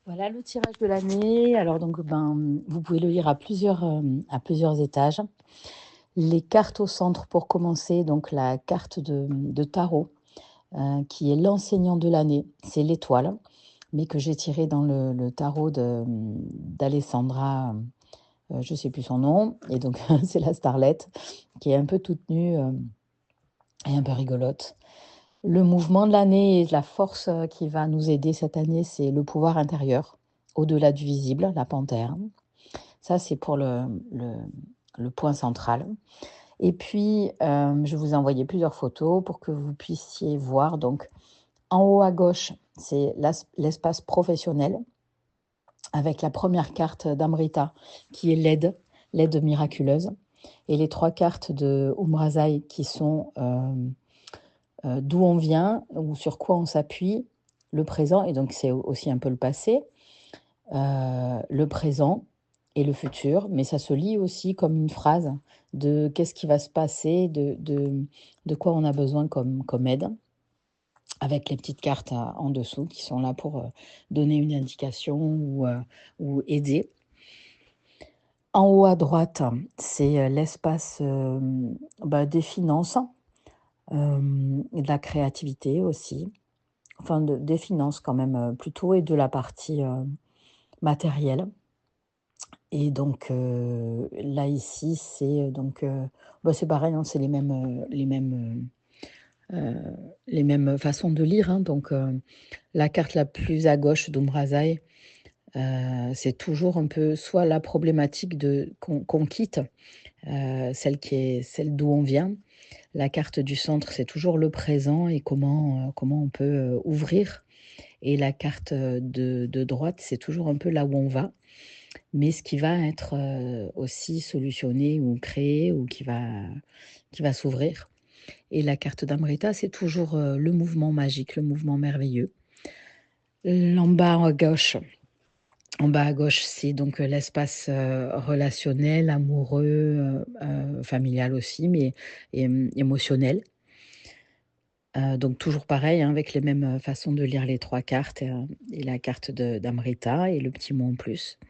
Voilà le tirage de l'année. Alors donc, vous pouvez le lire à plusieurs étages. Les cartes au centre pour commencer, donc la carte de tarot, qui est l'enseignant de l'année, c'est l'étoile, mais que j'ai tiré dans le tarot d'Alessandra, je ne sais plus son nom, et donc c'est la starlette, qui est un peu toute nue et un peu rigolote. Le mouvement de l'année et la force qui va nous aider cette année, c'est le pouvoir intérieur, au-delà du visible, la panthère. Ça, c'est pour le point central. Et puis, je vous ai envoyé plusieurs photos pour que vous puissiez voir. Donc, en haut à gauche, c'est l'espace professionnel avec la première carte d'Amrita qui est l'aide miraculeuse. Et les 3 cartes de Umrazai qui sont d'où on vient ou sur quoi on s'appuie, le présent, et donc c'est aussi un peu le passé, le présent et le futur, mais ça se lit aussi comme une phrase de qu'est-ce qui va se passer, de quoi on a besoin comme aide, avec les petites cartes en dessous qui sont là pour donner une indication ou aider. En haut à droite, c'est l'espace des finances, et de la créativité aussi, enfin des finances quand même plutôt, et de la partie matérielle. Et donc là ici, c'est c'est pareil, hein, c'est les mêmes façons de lire, hein. Donc la carte la plus à gauche d'Umrazai, c'est toujours un peu soit la problématique qu'on quitte, celle d'où on vient. La carte du centre, c'est toujours le présent et comment on peut ouvrir. Et la carte de droite, c'est toujours un peu là où on va, mais ce qui va être aussi solutionné ou créé ou qui va s'ouvrir. Et la carte d'Amrita, c'est toujours le mouvement magique, le mouvement merveilleux. En bas à gauche, c'est donc l'espace relationnel, amoureux, familial aussi, mais émotionnel. Donc toujours pareil, hein, avec les mêmes façons de lire les 3 cartes, et la carte d'Amrita et le petit mot en plus.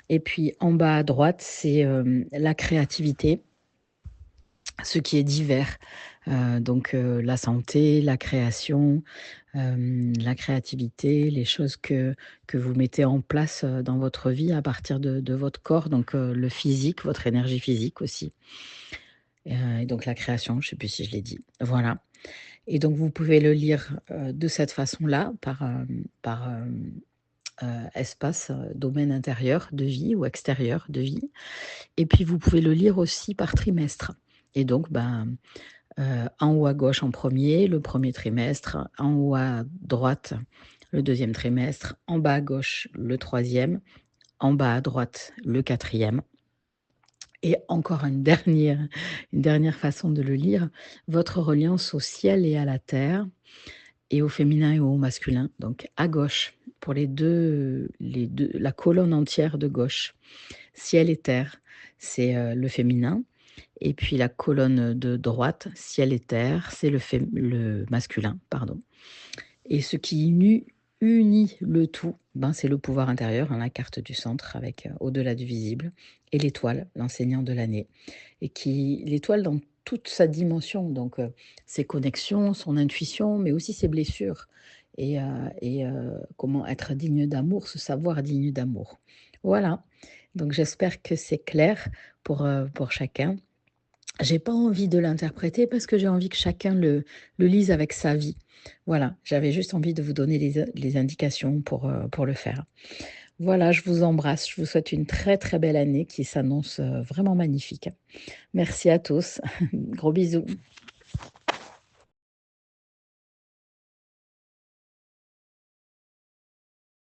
Et puis en bas à droite, c'est la créativité, ce qui est divers. Donc la santé, la création, la créativité, les choses que vous mettez en place dans votre vie à partir de votre corps, donc le physique, votre énergie physique aussi. Et donc la création, je ne sais plus si je l'ai dit. Voilà. Et donc vous pouvez le lire de cette façon-là, par espace, domaine intérieur de vie ou extérieur de vie. Et puis vous pouvez le lire aussi par trimestre. Et donc, en haut à gauche en premier, le premier trimestre, en haut à droite, le deuxième trimestre, en bas à gauche, le troisième, en bas à droite, le quatrième. Et encore une dernière façon de le lire, votre reliance au ciel et à la terre, et au féminin et au masculin. Donc à gauche, pour les deux, la colonne entière de gauche, ciel et terre, c'est le féminin. Et puis la colonne de droite, ciel et terre, c'est le masculin, pardon. Et ce qui unit le tout, c'est le pouvoir intérieur, hein, la carte du centre avec au-delà du visible, et l'étoile, l'enseignant de l'année. Et l'étoile dans toute sa dimension, donc ses connexions, son intuition, mais aussi ses blessures. Et comment être digne d'amour, se savoir digne d'amour. Voilà, donc j'espère que c'est clair pour chacun. J'ai pas envie de l'interpréter parce que j'ai envie que chacun le lise avec sa vie. Voilà, j'avais juste envie de vous donner les indications pour le faire. Voilà, je vous embrasse, je vous souhaite une très, très belle année qui s'annonce vraiment magnifique. Merci à tous, gros bisous.